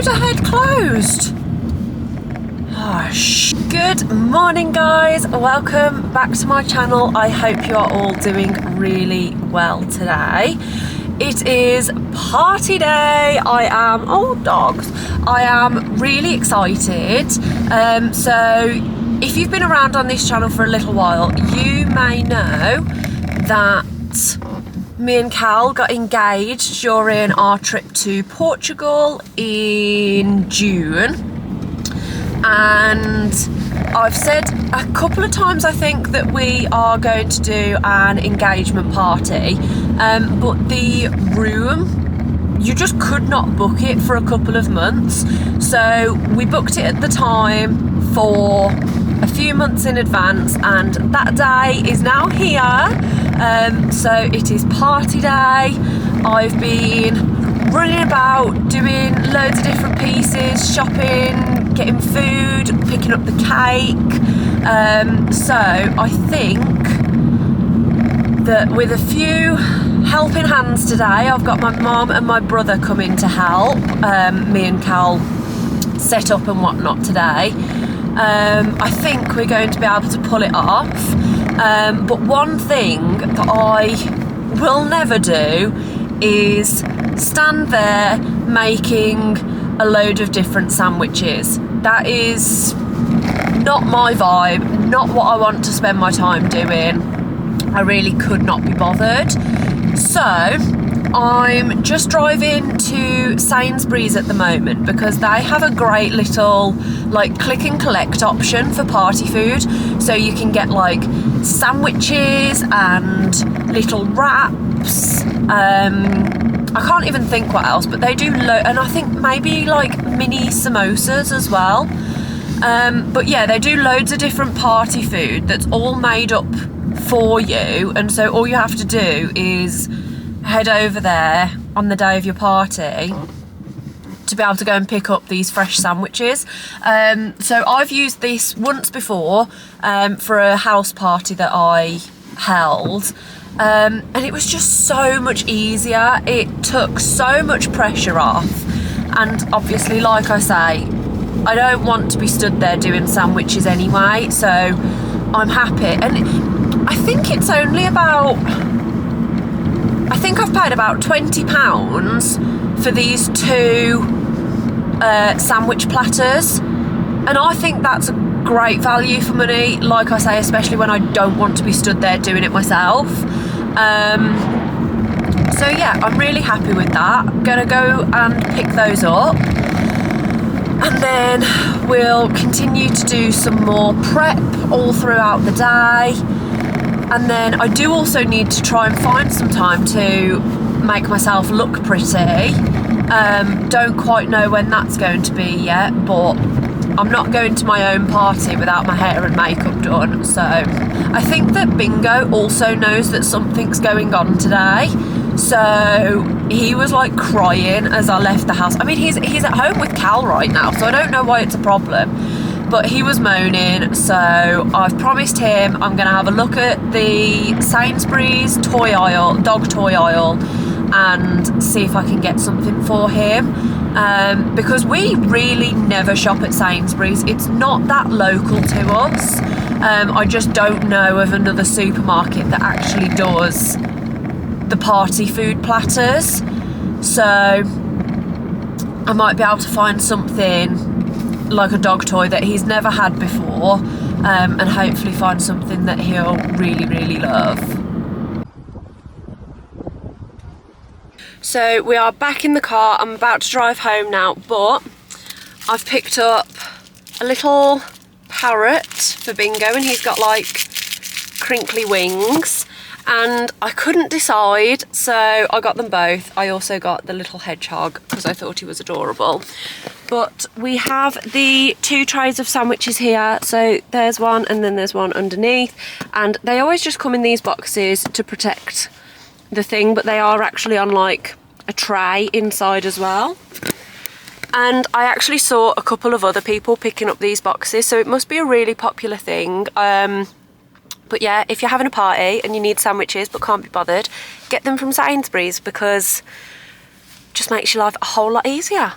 road ahead closed. Good morning guys, welcome back to my channel. I hope you are all doing really well today. It is party day. I am really excited. So if you've been around on this channel for a little while, you may know that me and Cal got engaged during our trip to Portugal in June, and I've said a couple of times I think that we are going to do an engagement party, but the room, you just could not book it for a couple of months, so we booked it at the time for a few months in advance, and that day is now here. So it is party day. I've been running about doing loads of different pieces, shopping, getting food, picking up the cake. So I think that with a few helping hands today, I've got my mum and my brother coming to help me and Cal set up and whatnot today. I think we're going to be able to pull it off. But one thing that I will never do is stand there making a load of different sandwiches. That is not my vibe, not what I want to spend my time doing. I really could not be bothered. So I'm just driving to Sainsbury's at the moment because they have a great little like click and collect option for party food. So you can get like sandwiches and little wraps. I can't even think what else, but they do and I think maybe like mini samosas as well. But yeah, they do loads of different party food that's all made up for you, and so all you have to do is head over there on the day of your party to be able to go and pick up these fresh sandwiches. So I've used this once before for a house party that I held, and it was just so much easier. It took so much pressure off, and obviously, like I say, I don't want to be stood there doing sandwiches anyway, so I'm happy. And I think it's only about, I think I've paid about £20 for these two sandwich platters, and I think that's a great value for money, like I say, especially when I don't want to be stood there doing it myself. So yeah, I'm really happy with that. I'm gonna go and pick those up, and then we'll continue to do some more prep all throughout the day. And then I do also need to try and find some time to make myself look pretty. Don't quite know when that's going to be yet, but I'm not going to my own party without my hair and makeup done. So I think that Bingo also knows that something's going on today. So he was like crying as I left the house. I mean, he's at home with Cal right now, so I don't know why it's a problem. But he was moaning, so I've promised him I'm going to have a look at the Sainsbury's toy aisle, dog toy aisle, and see if I can get something for him. Because we really never shop at Sainsbury's. It's not that local to us. I just don't know of another supermarket that actually does the party food platters. So I might be able to find something like a dog toy that he's never had before, and hopefully find something that he'll really, really love. So we are back in the car. I'm about to drive home now, but I've picked up a little parrot for Bingo, and he's got like crinkly wings, and I couldn't decide, so I got them both. I also got the little hedgehog because I thought he was adorable. But we have the two trays of sandwiches here, so there's one and then there's one underneath, and they always just come in these boxes to protect the thing, but they are actually on like a tray inside as well. And I actually saw a couple of other people picking up these boxes, so it must be a really popular thing. But yeah, if you're having a party and you need sandwiches but can't be bothered, get them from Sainsbury's, because it just makes your life a whole lot easier.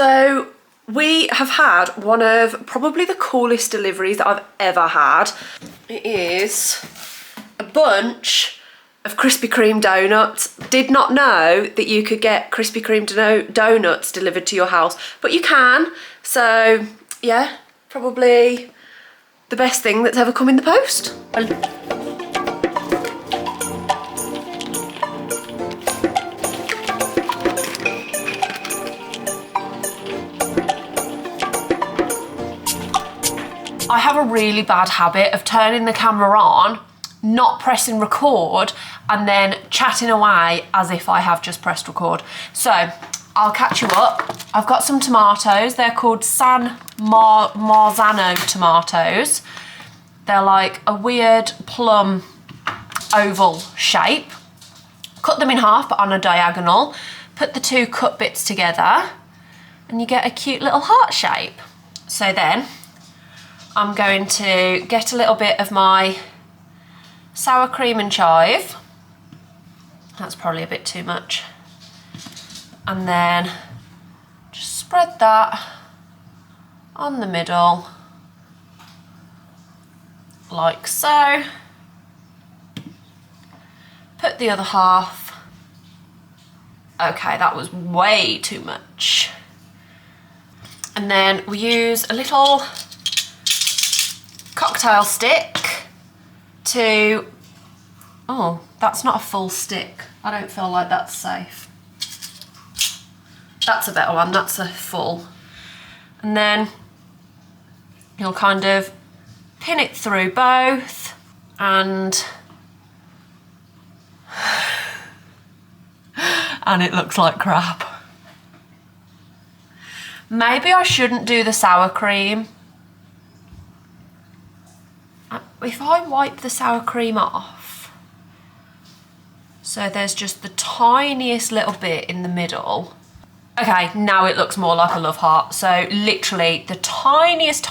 So we have had one of probably the coolest deliveries that I've ever had. It is a bunch of Krispy Kreme donuts. Did not know that you could get Krispy Kreme donuts delivered to your house, but you can. So yeah, probably the best thing that's ever come in the post. I have a really bad habit of turning the camera on, not pressing record, and then chatting away as if I have just pressed record. So I'll catch you up. I've got some tomatoes. They're called San Marzano tomatoes. They're like a weird plum oval shape. Cut them in half but on a diagonal. Put the two cut bits together and you get a cute little heart shape. So then I'm going to get a little bit of my sour cream and chive. That's probably a bit too much. And then just spread that on the middle, like so. Put the other half. Okay, that was way too much. And then we use a little cocktail stick to, oh, that's not a full stick. I don't feel like that's safe. That's a better one, that's a full. And then you'll kind of pin it through both and it looks like crap. Maybe I shouldn't do the sour cream. If I wipe the sour cream off, so there's just the tiniest little bit in the middle. Okay, now it looks more like a love heart. So literally the tiniest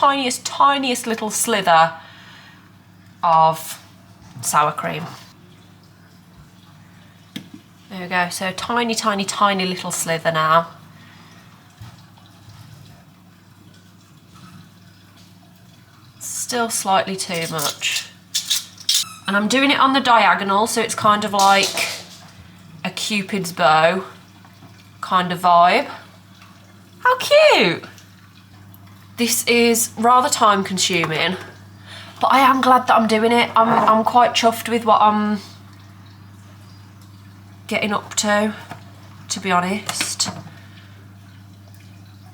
little slither of sour cream. There we go, so tiny little slither now. Still slightly too much. And I'm doing it on the diagonal, so it's kind of like a Cupid's bow kind of vibe. How cute! This is rather time consuming, but I am glad that I'm doing it. I'm quite chuffed with what I'm getting up to be honest.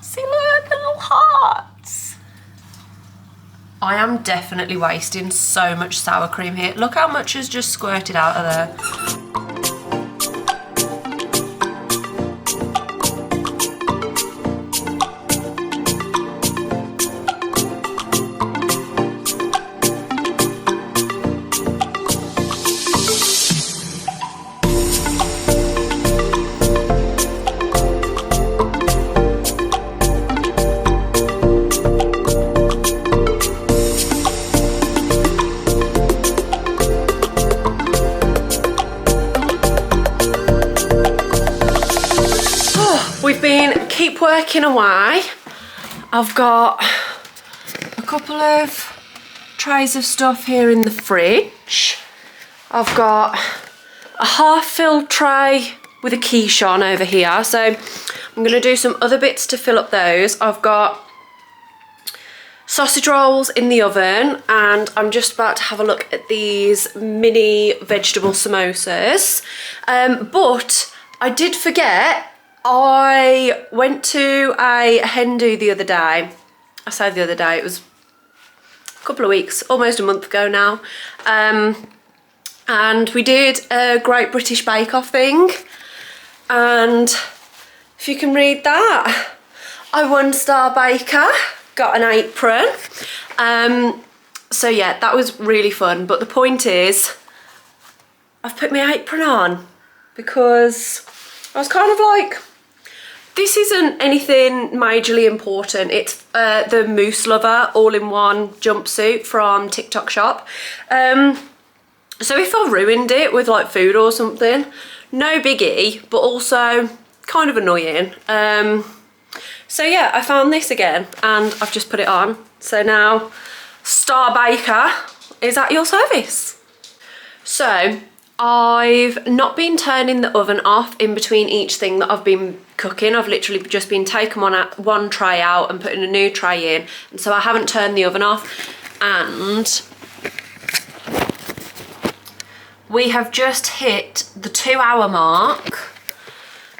See, look, the little hearts. I am definitely wasting so much sour cream here. Look how much has just squirted out of there. Keep working away. I've got a couple of trays of stuff here in the fridge. I've got a half-filled tray with a quiche on over here, so I'm going to do some other bits to fill up those. I've got sausage rolls in the oven, and I'm just about to have a look at these mini vegetable samosas. But I did forget, I went to a hen do the other day. I say the other day, it was a couple of weeks, almost a month ago now. And we did a Great British Bake Off thing. And if you can read that, I won Star Baker, got an apron. So yeah, that was really fun. But the point is, I've put my apron on because I was kind of like, this isn't anything majorly important. It's the Moose Lover all-in-one jumpsuit from TikTok shop. So if I ruined it with like food or something, no biggie, but also kind of annoying. So yeah, I found this again and I've just put it on. So now Star Baker is at your service. So I've not been turning the oven off in between each thing that I've been cooking. I've literally just been taking one tray out and putting a new tray in. And so I haven't turned the oven off. And we have just hit the 2-hour mark.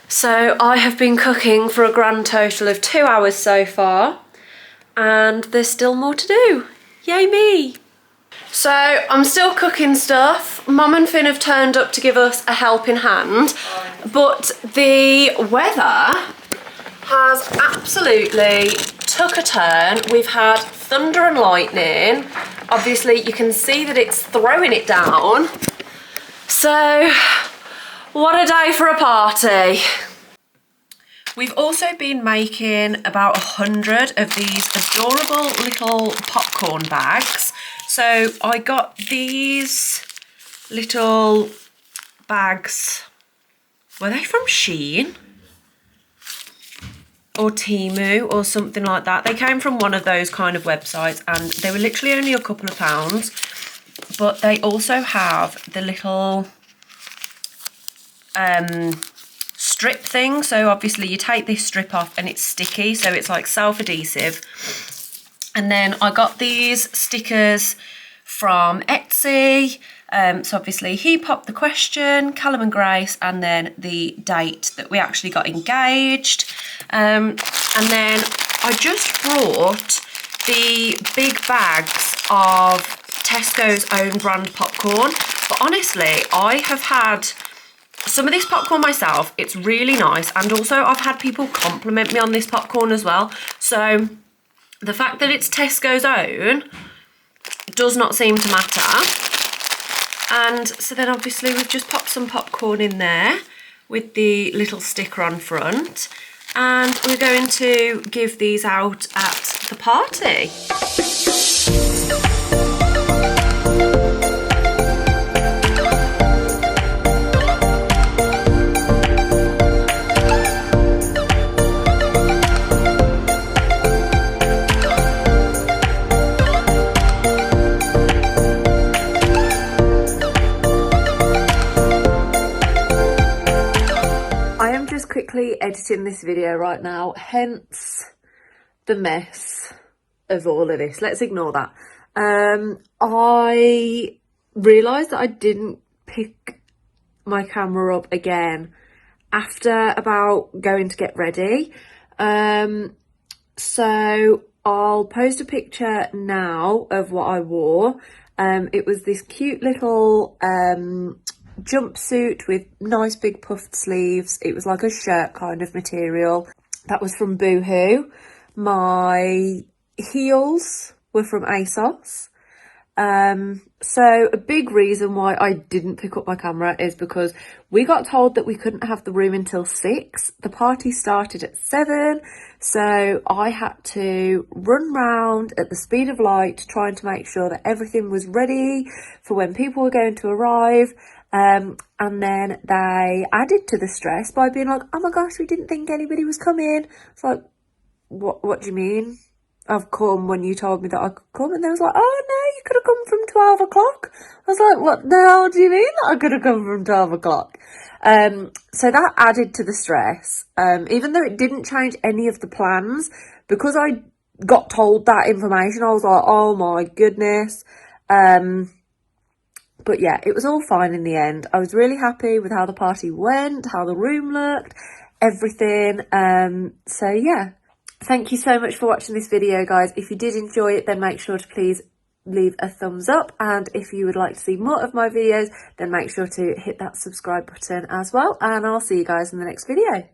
So I have been cooking for a grand total of 2 hours so far. And there's still more to do. Yay me! So I'm still cooking stuff. Mum and Finn have turned up to give us a helping hand, but the weather has absolutely took a turn. We've had thunder and lightning. Obviously you can see that it's throwing it down. So what a day for a party. We've also been making about 100 of these adorable little popcorn bags. So I got these little bags, were they from Shein or Temu or something like that? They came from one of those kind of websites and they were literally only a couple of pounds, but they also have the little strip thing. So obviously you take this strip off and it's sticky, so it's like self-adhesive. And then I got these stickers from Etsy. So obviously he popped the question, Callum and Grace, and then the date that we actually got engaged. And then I just brought the big bags of Tesco's own brand popcorn. But honestly, I have had some of this popcorn myself. It's really nice. And also I've had people compliment me on this popcorn as well. So the fact that it's Tesco's own does not seem to matter. And so then obviously we've just popped some popcorn in there with the little sticker on front. And we're going to give these out at the party. Quickly editing this video right now, hence the mess of all of this. Let's ignore that. I realised that I didn't pick my camera up again after about going to get ready. So I'll post a picture now of what I wore. It was this cute little jumpsuit with nice big puffed sleeves. It was like a shirt kind of material. That was from Boohoo. My heels were from ASOS. So a big reason why I didn't pick up my camera is because we got told that we couldn't have the room until 6. The party started at 7, so I had to run round at the speed of light trying to make sure that everything was ready for when people were going to arrive. And then they added to the stress by being like, oh my gosh, we didn't think anybody was coming. It's like, what do you mean? I've come when you told me that I could come. And they was like, oh no, you could have come from 12 o'clock. I was like, what the hell do you mean that I could have come from 12 o'clock? So that added to the stress. Even though it didn't change any of the plans, because I got told that information, I was like, oh my goodness. But yeah, it was all fine in the end. I was really happy with how the party went, how the room looked, everything. So yeah, thank you so much for watching this video, guys. If you did enjoy it, then make sure to please leave a thumbs up. And if you would like to see more of my videos, then make sure to hit that subscribe button as well. And I'll see you guys in the next video.